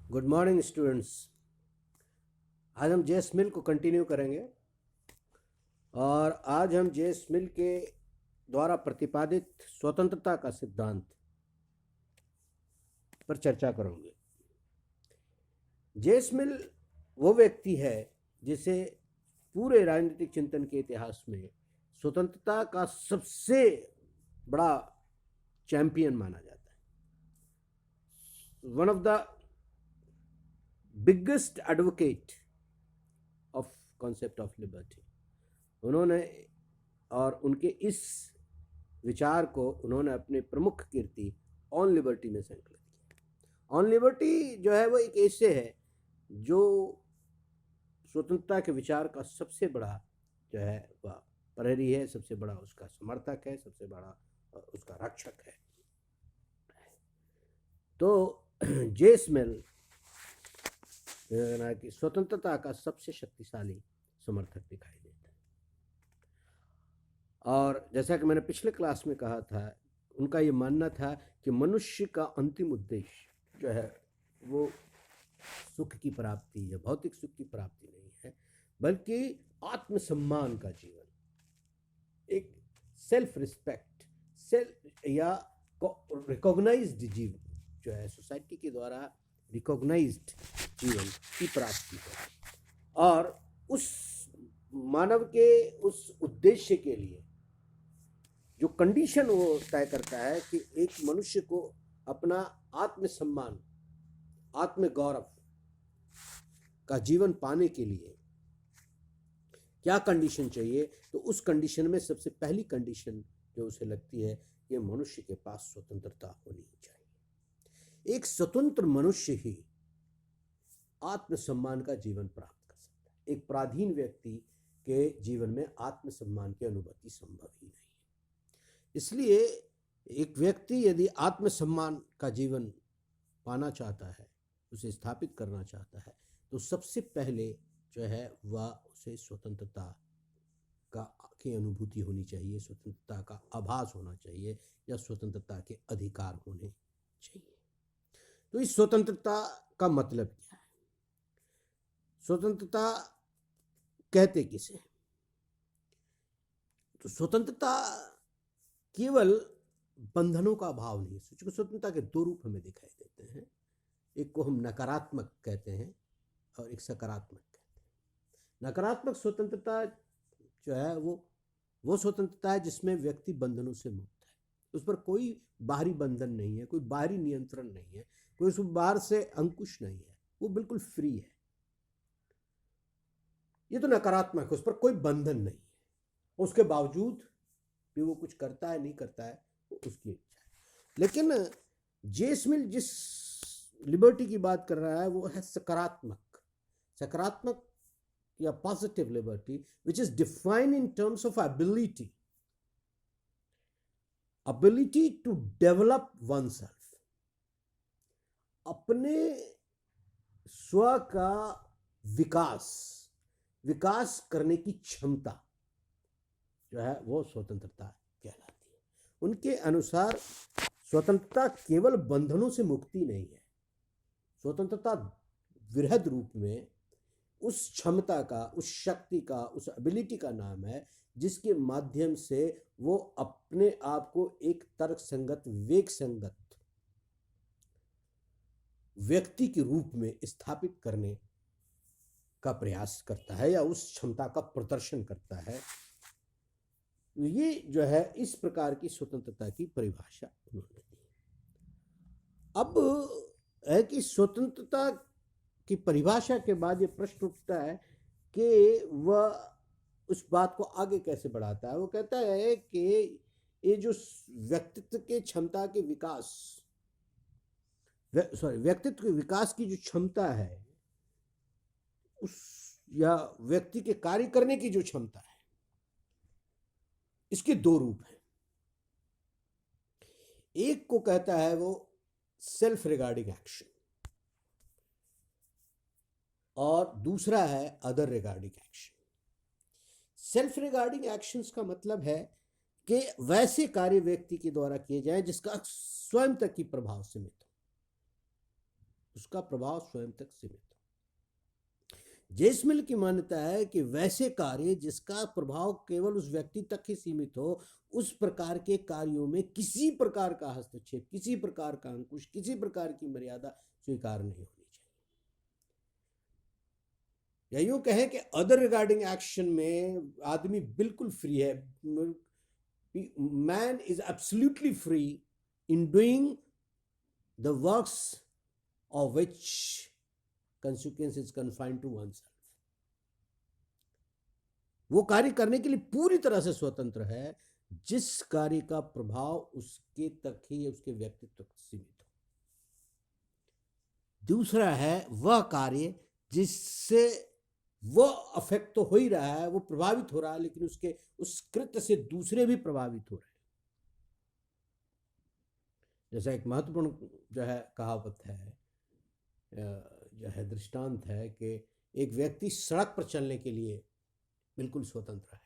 Good morning students. आज हम जे स्मिल को कंटिन्यू करेंगे और आज हम जे स्मिल के द्वारा प्रतिपादित स्वतंत्रता का सिद्धांत पर चर्चा करेंगे। जे स्मिल वो व्यक्ति है जिसे पूरे राजनीतिक चिंतन के इतिहास में स्वतंत्रता का सबसे बड़ा चैंपियन माना जाता है। One of the biggest advocate of concept of liberty. उन्होंने और उनके इस विचार को उन्होंने अपने प्रमुख कृति ऑन लिबर्टी में संकलित किया। ऑन लिबर्टी जो है वो एक ऐसे है जो स्वतंत्रता के विचार का सबसे बड़ा जो है वह प्रहरी है, सबसे बड़ा उसका समर्थक है, सबसे बड़ा उसका रक्षक है। तो जे स्मिल की स्वतंत्रता का सबसे शक्तिशाली समर्थक दिखाई देता है। और जैसा कि मैंने पिछले क्लास में कहा था, उनका ये मानना था कि मनुष्य का अंतिम उद्देश्य जो है वो सुख की प्राप्ति या भौतिक सुख की प्राप्ति नहीं है, बल्कि आत्मसम्मान का जीवन, एक सेल्फ रिस्पेक्ट, सेल्फ या रिकॉग्नाइज्ड जीवन जो है, सोसाइटी के द्वारा रिकॉग्नाइज्ड जीवन की प्राप्ति है। और उस मानव के उस उद्देश्य के लिए जो कंडीशन वो तय करता है कि एक मनुष्य को अपना आत्मसम्मान, आत्मगौरव का जीवन पाने के लिए क्या कंडीशन चाहिए, तो उस कंडीशन में सबसे पहली कंडीशन जो उसे लगती है कि मनुष्य के पास स्वतंत्रता होनी चाहिए। एक स्वतंत्र मनुष्य ही आत्मसम्मान का जीवन प्राप्त कर सकता है। एक पराधीन व्यक्ति के जीवन में आत्मसम्मान की अनुभूति संभव ही नहीं है। इसलिए एक व्यक्ति यदि आत्मसम्मान का जीवन पाना चाहता है, उसे स्थापित करना चाहता है, तो सबसे पहले जो है वह उसे स्वतंत्रता की अनुभूति होनी चाहिए, स्वतंत्रता का आभास होना चाहिए या स्वतंत्रता के अधिकार होने चाहिए। तो इस स्वतंत्रता का मतलब क्या है? स्वतंत्रता कहते किसे? तो स्वतंत्रता केवल बंधनों का भाव नहीं है। स्वतंत्रता के दो रूप हमें दिखाई देते हैं। एक को हम नकारात्मक कहते हैं और एक सकारात्मक कहते हैं। नकारात्मक स्वतंत्रता जो है वो स्वतंत्रता है जिसमें व्यक्ति बंधनों से मुक्त है। उस पर कोई बाहरी बंधन नहीं है, कोई बाहरी नियंत्रण नहीं है, कोई उस बाहर से अंकुश नहीं है, वो बिल्कुल फ्री है। ये तो नकारात्मक है, उस पर कोई बंधन नहीं है, उसके बावजूद भी वो कुछ करता है नहीं करता है, वो उसकी इच्छा है। लेकिन जे स्मिल जिस लिबर्टी की बात कर रहा है वो है सकारात्मक या positive liberty, which is defined in terms of ability to develop oneself, अपने स्व का विकास करने की क्षमता जो है वो स्वतंत्रता कहलाती है। उनके अनुसार स्वतंत्रता केवल बंधनों से मुक्ति नहीं है। स्वतंत्रता वृहद रूप में उस क्षमता का, उस शक्ति का, उस एबिलिटी का नाम है जिसके माध्यम से वो अपने आप को एक तर्क संगत, विवेक संगत व्यक्ति के रूप में स्थापित करने का प्रयास करता है या उस क्षमता का प्रदर्शन करता है। ये जो है इस प्रकार की स्वतंत्रता की परिभाषा उन्होंने दी। अब है कि स्वतंत्रता की परिभाषा के बाद ये प्रश्न उठता है कि वह उस बात को आगे कैसे बढ़ाता है। वो कहता है कि ये जो व्यक्तित्व के क्षमता के विकास, व्यक्तित्व के विकास की जो क्षमता है, उस या व्यक्ति के कार्य करने की जो क्षमता है, इसके दो रूप हैं। एक को कहता है वो सेल्फ रिगार्डिंग एक्शन और दूसरा है other regarding action. Self regarding actions का मतलब है कि वैसे कार्य व्यक्ति के द्वारा किए जाएं जिसका स्वयं तक की प्रभाव सीमित हो, उसका प्रभाव स्वयं तक सीमित हो। जेसमिल की मान्यता है कि वैसे कार्य जिसका प्रभाव केवल उस व्यक्ति तक ही सीमित हो, उस प्रकार के कार्यों में किसी प्रकार का हस्तक्षेप, किसी प्रकार का अंकुश, किसी प्रकार की मर्यादा स्वीकार नहीं होनी चाहिए। या यूं कहें कि अदर रिगार्डिंग एक्शन में आदमी बिल्कुल फ्री है। Man is absolutely free in doing the works of which consequence is confined to oneself। वो कार्य करने के लिए पूरी तरह से स्वतंत्र है जिस कार्य का प्रभाव उसके तक ही, उसके व्यक्तित्व तक सीमित हो। दूसरा है वह कार्य जिससे वो अफेक्ट तो हो ही रहा है, वो प्रभावित हो रहा है, लेकिन उसके उस कृत्य से दूसरे भी प्रभावित हो रहे हैं। जैसा एक महत्वपूर्ण जो है कहावत है, जो है दृष्टांत है कि एक व्यक्ति सड़क पर चलने के लिए बिल्कुल स्वतंत्र है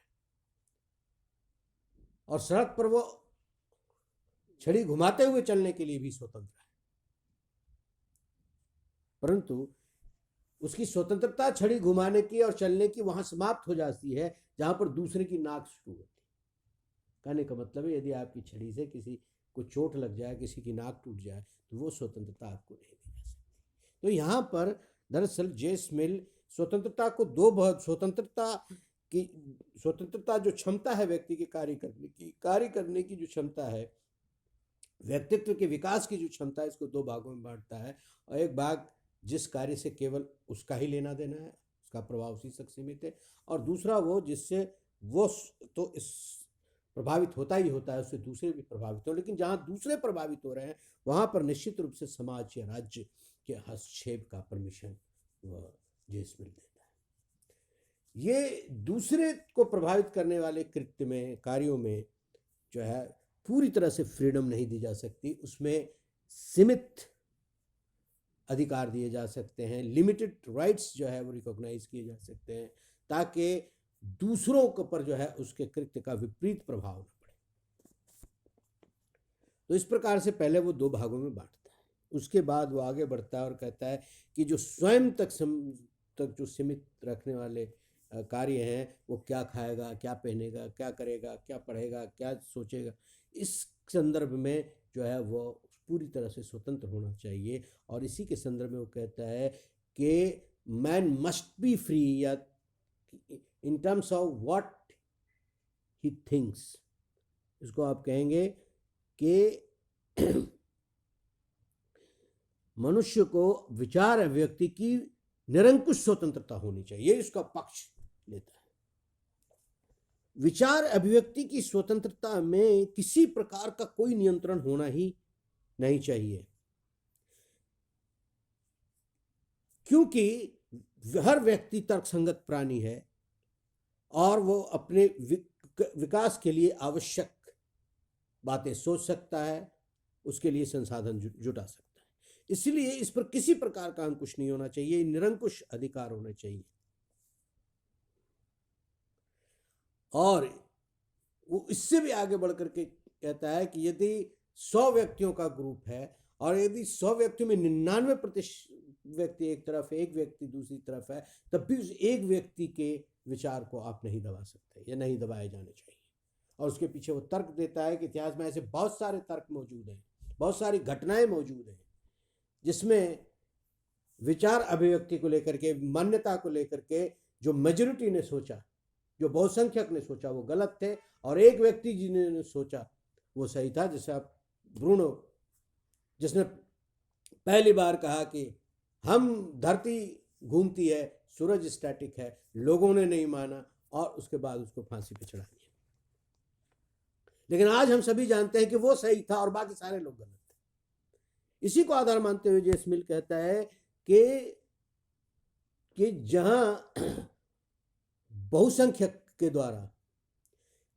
और सड़क पर वो छड़ी घुमाते हुए चलने के लिए भी स्वतंत्र है, परंतु उसकी स्वतंत्रता छड़ी घुमाने की और चलने की वहां समाप्त हो जाती है जहां पर दूसरे की नाक शुरू होती है। कहने का मतलब है यदि आपकी छड़ी से किसी को चोट लग जाए, किसी की नाक टूट जाए, तो वो स्वतंत्रता आपको नहीं दी जा सकती। तो यहाँ पर दरअसल जेसमिल स्वतंत्रता को दो बहुत, स्वतंत्रता जो क्षमता है व्यक्ति के कार्य करने की जो क्षमता है, व्यक्तित्व के विकास की जो क्षमता है, इसको दो भागों में बांटता है। और एक भाग जिस कार्य से केवल उसका ही लेना देना है, उसका प्रभाव उसी तक सीमित है, और दूसरा वो जिससे वो तो इस प्रभावित होता ही होता है, उससे दूसरे भी प्रभावित हो, लेकिन जहाँ दूसरे प्रभावित हो रहे हैं वहाँ पर निश्चित रूप से समाज या राज्य के हस्तक्षेप का परमिशन वह जेसमिल देता है। ये दूसरे को प्रभावित करने वाले कृत्य में, कार्यों में जो है पूरी तरह से फ्रीडम नहीं दी जा सकती, उसमें सीमित अधिकार दिए जा सकते हैं, लिमिटेड राइट्स जो है वो रिकॉग्नाइज किए जा सकते हैं, ताकि दूसरों के पर जो है उसके कृत्य का विपरीत प्रभाव न पड़े। तो इस प्रकार से पहले वो दो भागों में बांटता है, उसके बाद वो आगे बढ़ता है और कहता है कि जो स्वयं तक जो सीमित रखने वाले कार्य हैं, वो क्या खाएगा, क्या पहनेगा, क्या करेगा, क्या पढ़ेगा, क्या सोचेगा, इस संदर्भ में जो है वो पूरी तरह से स्वतंत्र होना चाहिए। और इसी के संदर्भ में वो कहता है कि मैन मस्ट बी फ्री, या in terms of what he thinks, इसको आप कहेंगे कि मनुष्य को विचार अभिव्यक्ति की निरंकुश स्वतंत्रता होनी चाहिए, इसका पक्ष लेता है। विचार अभिव्यक्ति की स्वतंत्रता में किसी प्रकार का कोई नियंत्रण होना ही नहीं चाहिए, क्योंकि हर व्यक्ति तर्कसंगत प्राणी है और वो अपने विकास के लिए आवश्यक बातें सोच सकता है, उसके लिए संसाधन जुटा सकता है। इसलिए इस पर किसी प्रकार का अंकुश नहीं होना चाहिए, निरंकुश अधिकार होना चाहिए। और वो इससे भी आगे बढ़ करके कहता है कि यदि 100 व्यक्तियों का ग्रुप है और यदि 100 व्यक्तियों में 99% व्यक्ति एक तरफ है, एक व्यक्ति दूसरी तरफ है, तब भी उस एक व्यक्ति के विचार को आप नहीं दबा सकते या नहीं दबाए जाने चाहिए। और उसके पीछे वो तर्क देता है कि इतिहास में ऐसे बहुत सारे तर्क मौजूद हैं, बहुत सारी घटनाएं मौजूद हैं जिसमें विचार अभिव्यक्ति को लेकर के, मान्यता को लेकर के जो मेजॉरिटी ने सोचा, जो बहुसंख्यक ने सोचा, वो गलत थे, और एक व्यक्ति जिन्होंने सोचा वो सही था। जैसे आप ब्रूनो, जिसने पहली बार कहा कि हम धरती घूमती है, सूरज स्टैटिक है, लोगों ने नहीं माना और उसके बाद उसको फांसी पे चढ़ा दिया। लेकिन आज हम सभी जानते हैं कि वो सही था और बाकी सारे लोग गलत थे। इसी को आधार मानते हुए जेसमिल कहता है कि जहां बहुसंख्यक के द्वारा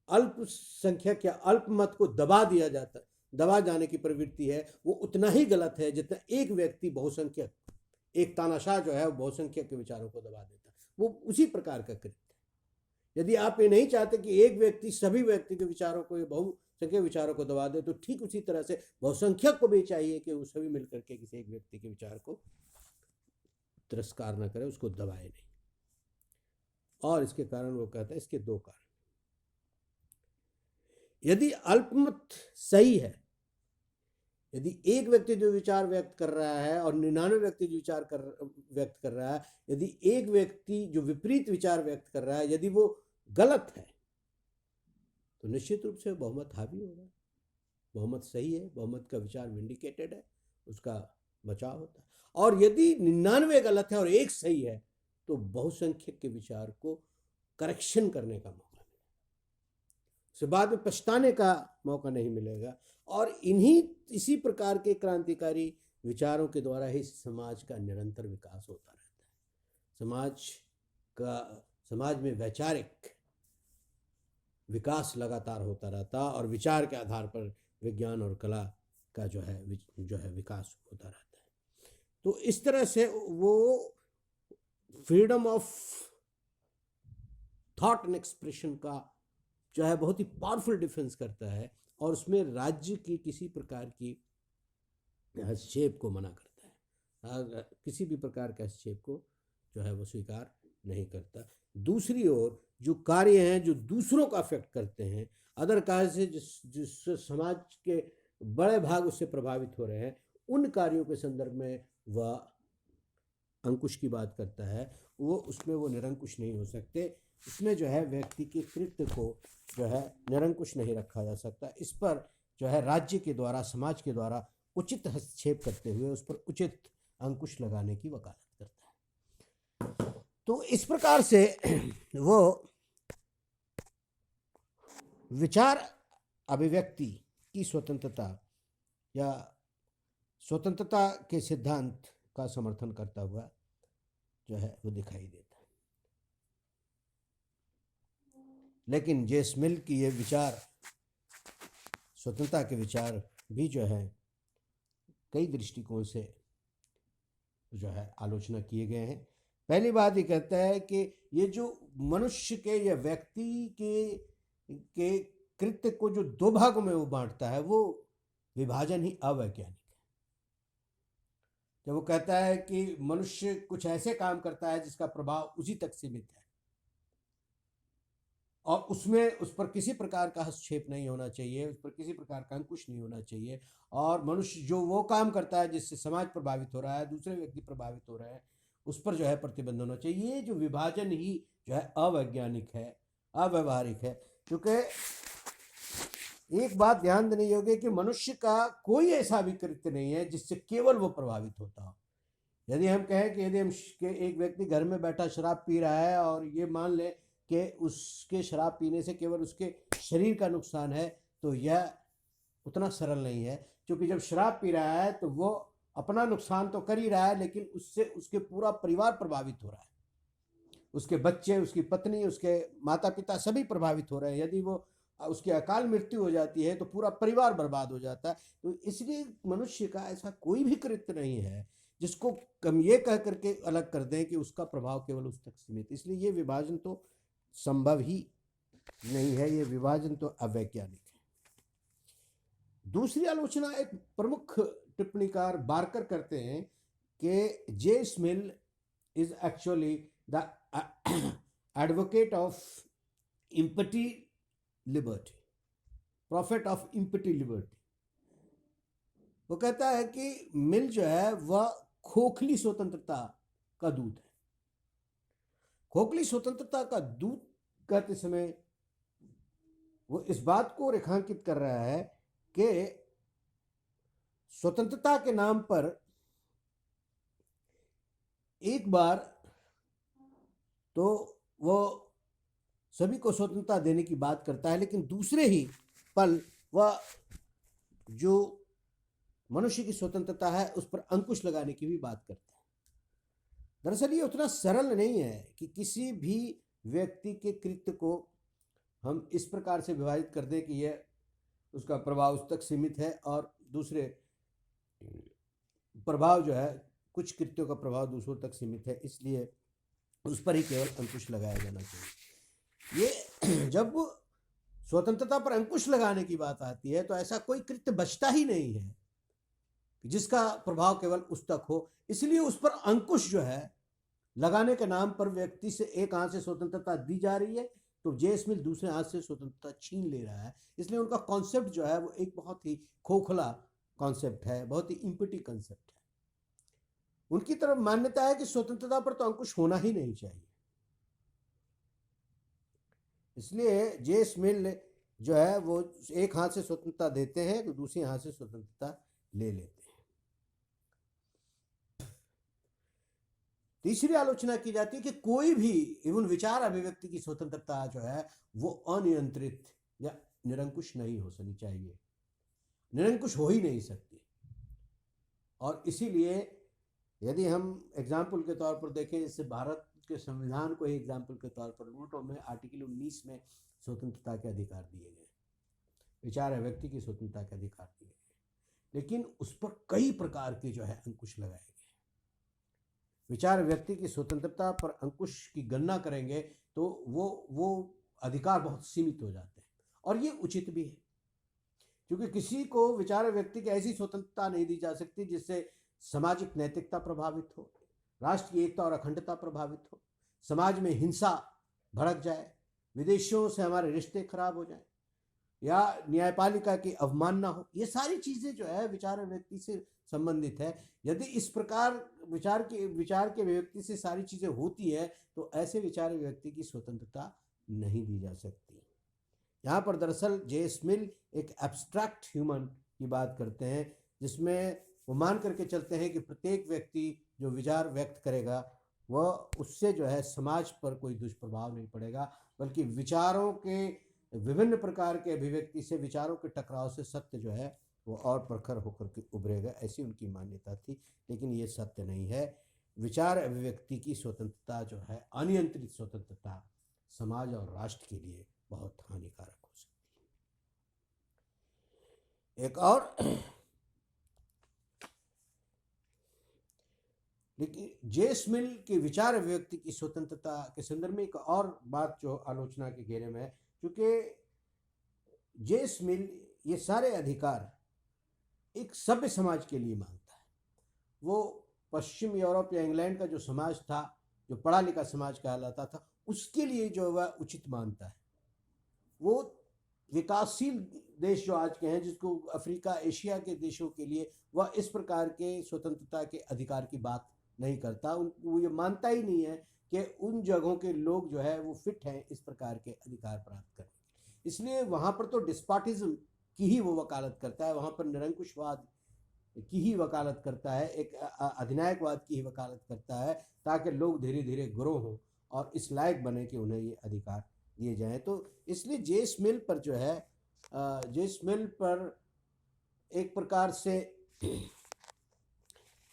अल्पसंख्यक या अल्पमत को दबा जाने की प्रवृत्ति है, वो उतना ही गलत है जितना एक व्यक्ति बहुसंख्यक, एक तानाशाह जो है वो बहुसंख्यक के विचारों को दबा देता है। वो उसी प्रकार का कृत्य है। यदि आप ये नहीं चाहते कि एक व्यक्ति सभी व्यक्ति के विचारों को, या बहुसंख्यक विचारों को दबा दे, तो ठीक उसी तरह से बहुसंख्यक को भी चाहिए कि वो सभी मिलकर के किसी एक व्यक्ति के विचार को तिरस्कार न करे, उसको दबाए नहीं। और इसके कारण वो कहता है, इसके दो कारण। यदि अल्पमत सही है, यदि एक व्यक्ति जो विचार व्यक्त कर रहा है और 99 व्यक्ति जो विचार व्यक्त कर रहा है, यदि एक व्यक्ति जो विपरीत विचार व्यक्त कर रहा है, यदि वो गलत है, तो निश्चित रूप से बहुमत हावी होगा। बहुमत सही है, बहुमत का विचार विंडिकेटेड है, उसका बचाव होता है। और यदि 99 गलत है और एक सही है, तो बहुसंख्यक के विचार को करेक्शन करने का मौका मिलेगा, उसे बाद में पछताने का मौका नहीं मिलेगा। और इसी प्रकार के क्रांतिकारी विचारों के द्वारा ही समाज का निरंतर विकास होता रहता है। समाज में वैचारिक विकास लगातार होता रहता, और विचार के आधार पर विज्ञान और कला का जो है विकास होता रहता है। तो इस तरह से वो freedom of thought and expression का जो है बहुत ही पावरफुल डिफेंस करता है, और उसमें राज्य की किसी प्रकार की हस्तक्षेप को मना करता है। किसी भी प्रकार के हस्तक्षेप को जो है वो स्वीकार नहीं करता। दूसरी ओर जो कार्य हैं जो दूसरों का अफेक्ट करते हैं, अदर कार्य से जिस समाज के बड़े भाग उससे प्रभावित हो रहे हैं, उन कार्यों के संदर्भ में वह अंकुश की बात करता है। उसमें वो निरंकुश नहीं हो सकते। इसमें जो है व्यक्ति के कृत्य को जो है निरंकुश नहीं रखा जा सकता। इस पर जो है राज्य के द्वारा, समाज के द्वारा उचित हस्तक्षेप करते हुए उस पर उचित अंकुश लगाने की वकालत करता है। तो इस प्रकार से वो विचार अभिव्यक्ति की स्वतंत्रता या स्वतंत्रता के सिद्धांत का समर्थन करता हुआ जो है वो दिखाई देता है। लेकिन जेम्स मिल की ये विचार, स्वतंत्रता के विचार भी जो है कई दृष्टिकोण से जो है आलोचना किए गए हैं। पहली बात ये कहता है कि ये जो मनुष्य के या व्यक्ति के कृत्य को जो दो भागों में वो बांटता है, वो विभाजन ही अवैज्ञानिक है। जब वो कहता है कि मनुष्य कुछ ऐसे काम करता है जिसका प्रभाव उसी तक सीमित है और उसमें उस पर किसी प्रकार का हस्तक्षेप नहीं होना चाहिए, उस पर किसी प्रकार का अंकुश नहीं होना चाहिए, और मनुष्य जो वो काम करता है जिससे समाज प्रभावित हो रहा है, दूसरे व्यक्ति प्रभावित हो रहे हैं, उस पर जो है प्रतिबंध होना चाहिए। ये जो विभाजन ही जो है अवैज्ञानिक है, अव्यवहारिक है। क्योंकि एक बात ध्यान देने योग्य है कि मनुष्य का कोई ऐसा भी कृत्य नहीं है जिससे केवल वो प्रभावित होता हो। यदि हम कहें कि यदि हम एक व्यक्ति घर में बैठा शराब पी रहा है और ये मान ले कि उसके शराब पीने से केवल उसके शरीर का नुकसान है, तो यह उतना सरल नहीं है। क्योंकि जब शराब पी रहा है तो वो अपना नुकसान तो कर ही रहा है, लेकिन उससे उसके पूरा परिवार प्रभावित हो रहा है, उसके बच्चे, उसकी पत्नी, उसके माता पिता सभी प्रभावित हो रहे हैं। यदि वो उसकी अकाल मृत्यु हो जाती है तो पूरा परिवार बर्बाद हो जाता है। तो इसलिए मनुष्य का ऐसा कोई भी कृत्य नहीं है जिसको हम ये कह करके अलग कर दें कि उसका प्रभाव केवल उस तक सीमित। इसलिए ये विभाजन तो संभव ही नहीं है, ये विभाजन तो अवैज्ञानिक है। दूसरी आलोचना एक प्रमुख टिप्पणीकार बार्कर करते हैं कि James mill is actually the advocate of empty liberty, profit of empty liberty. वो कहता है कि मिल जो है वह खोखली स्वतंत्रता का दूत है। खोखली स्वतंत्रता का दूत कहते समय वो इस बात को रेखांकित कर रहा है कि स्वतंत्रता के नाम पर एक बार तो वो सभी को स्वतंत्रता देने की बात करता है, लेकिन दूसरे ही पल वह जो मनुष्य की स्वतंत्रता है उस पर अंकुश लगाने की भी बात करता है। दरअसल ये उतना सरल नहीं है कि किसी भी व्यक्ति के कृत्य को हम इस प्रकार से विभाजित कर दें कि यह उसका प्रभाव उस तक सीमित है और दूसरे प्रभाव जो है, कुछ कृत्यों का प्रभाव दूसरों तक सीमित है, इसलिए उस पर ही केवल अंकुश लगाया जाना चाहिए। ये जब स्वतंत्रता पर अंकुश लगाने की बात आती है तो ऐसा कोई कृत्य बचता ही नहीं है जिसका प्रभाव केवल उस तक हो। इसलिए उस पर अंकुश जो है लगाने के नाम पर व्यक्ति से एक हाथ से स्वतंत्रता दी जा रही है तो जे स्मिल दूसरे हाथ से स्वतंत्रता छीन ले रहा है। इसलिए उनका कॉन्सेप्ट जो है वो एक बहुत ही खोखला कॉन्सेप्ट है, बहुत ही इम्पिटी कॉन्सेप्ट है। उनकी तरफ मान्यता है कि स्वतंत्रता पर तो अंकुश होना ही नहीं चाहिए। इसलिए जे स्मिल जो है वो एक हाथ से स्वतंत्रता देते हैं तो दूसरे हाथ से स्वतंत्रता ले लेते हैं। तीसरी आलोचना की जाती है कि कोई भी इवन विचार अभिव्यक्ति की स्वतंत्रता जो है वो अनियंत्रित या निरंकुश नहीं हो सकनी चाहिए, निरंकुश हो ही नहीं सकती। और इसीलिए यदि हम एग्जाम्पल के तौर पर देखें, जैसे भारत के संविधान को ही एग्जाम्पल के तौर पर लूँ तो में आर्टिकल 19 में स्वतंत्रता के अधिकार दिए गए, विचार अभिव्यक्ति की स्वतंत्रता के अधिकार दिए गए, लेकिन उस पर कई प्रकार के जो है अंकुश लगाए गए। विचार व्यक्ति की स्वतंत्रता पर अंकुश की गणना करेंगे तो वो अधिकार बहुत सीमित हो जाते हैं, और ये उचित भी है, क्योंकि किसी को विचार व्यक्ति की ऐसी स्वतंत्रता नहीं दी जा सकती जिससे सामाजिक नैतिकता प्रभावित हो, राष्ट्र की एकता और अखंडता प्रभावित हो, समाज में हिंसा भड़क जाए, विदेशियों से हमारे रिश्ते खराब हो जाए, या न्यायपालिका की अवमानना हो। ये सारी चीजें जो है विचार व्यक्ति से संबंधित है। यदि इस प्रकार विचार के व्यक्ति से सारी चीजें होती है तो ऐसे विचार व्यक्ति की स्वतंत्रता नहीं दी जा सकती। यहाँ पर दरअसल जे स्मिल एक एब्स्ट्रैक्ट ह्यूमन की बात करते हैं, जिसमें वो मान करके चलते हैं कि प्रत्येक व्यक्ति जो विचार व्यक्त करेगा वह उससे जो है समाज पर कोई दुष्प्रभाव नहीं पड़ेगा, बल्कि विचारों के विभिन्न प्रकार के अभिव्यक्ति से, विचारों के टकराव से सत्य जो है वो और प्रखर होकर के उभरेगा, ऐसी उनकी मान्यता थी। लेकिन ये सत्य नहीं है। विचार अभिव्यक्ति की स्वतंत्रता जो है, अनियंत्रित स्वतंत्रता, समाज और राष्ट्र के लिए बहुत हानिकारक हो सकती है। एक और लेकिन जे स्मिल के विचार अभिव्यक्ति की स्वतंत्रता के संदर्भ में एक और बात जो आलोचना के घेरे में है, क्योंकि जे स्मिल ये सारे अधिकार एक सभ्य समाज के लिए मांगता है। वो पश्चिम यूरोप या इंग्लैंड का जो समाज था, जो पढ़ा लिखा समाज कहलाता था, उसके लिए जो वह उचित मानता है। वो विकासशील देश जो आज के हैं, जिसको अफ्रीका एशिया के देशों के लिए वह इस प्रकार के स्वतंत्रता के अधिकार की बात नहीं करता। वो ये मानता ही नहीं है कि उन जगहों के लोग जो है वो फिट हैं इस प्रकार के अधिकार प्राप्त करने। इसलिए वहाँ पर तो डिस्पार्टिज्म की ही वो वकालत करता है, वहाँ पर निरंकुशवाद की ही वकालत करता है, एक अधिनायकवाद की ही वकालत करता है, ताकि लोग धीरे धीरे ग्रो हों और इस लायक बने कि उन्हें ये अधिकार दिए जाएं। तो इसलिए जे स्मिल पर जो है, जे स्मिल पर एक प्रकार से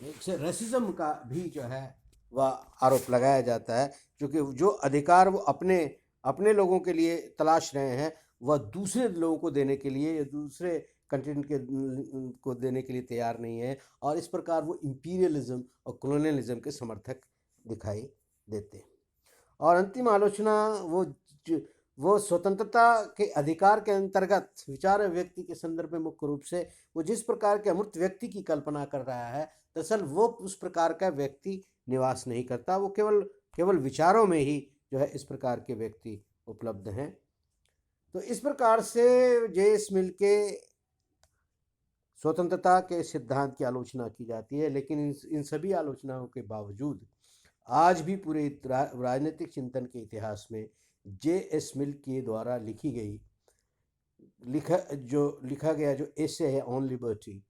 रेसिज्म का भी जो है वह आरोप लगाया जाता है, क्योंकि जो अधिकार वो अपने अपने लोगों के लिए तलाश रहे हैं वह दूसरे लोगों को देने के लिए या दूसरे कंटिनेंट के को देने के लिए तैयार नहीं है, और इस प्रकार वो इंपीरियलिज्म और कॉलोनियलिज्म के समर्थक दिखाई देते हैं। और अंतिम आलोचना वो स्वतंत्रता के अधिकार के अंतर्गत विचार व्यक्ति के संदर्भ में मुख्य रूप से वो जिस प्रकार के अमूर्त व्यक्ति की कल्पना कर रहा है, दरअसल वो उस प्रकार का व्यक्ति निवास नहीं करता। वो केवल विचारों में ही जो है इस प्रकार के व्यक्ति उपलब्ध हैं। तो इस प्रकार से जे स्मिल के स्वतंत्रता के सिद्धांत की आलोचना की जाती है। लेकिन इन सभी आलोचनाओं के बावजूद आज भी पूरे राजनीतिक चिंतन के इतिहास में जे एस मिल के द्वारा लिखा गया जो एसे है ऑन लिबर्टी,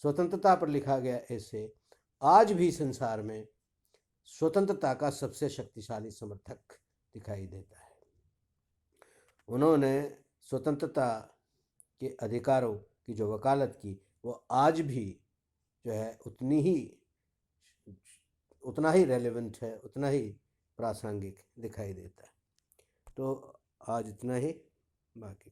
स्वतंत्रता पर लिखा गया एसे, आज भी संसार में स्वतंत्रता का सबसे शक्तिशाली समर्थक दिखाई देता है। उन्होंने स्वतंत्रता के अधिकारों की जो वकालत की वो आज भी जो है उतना ही रेलेवेंट है, उतना ही प्रासंगिक दिखाई देता है। तो आज इतना ही, बाकी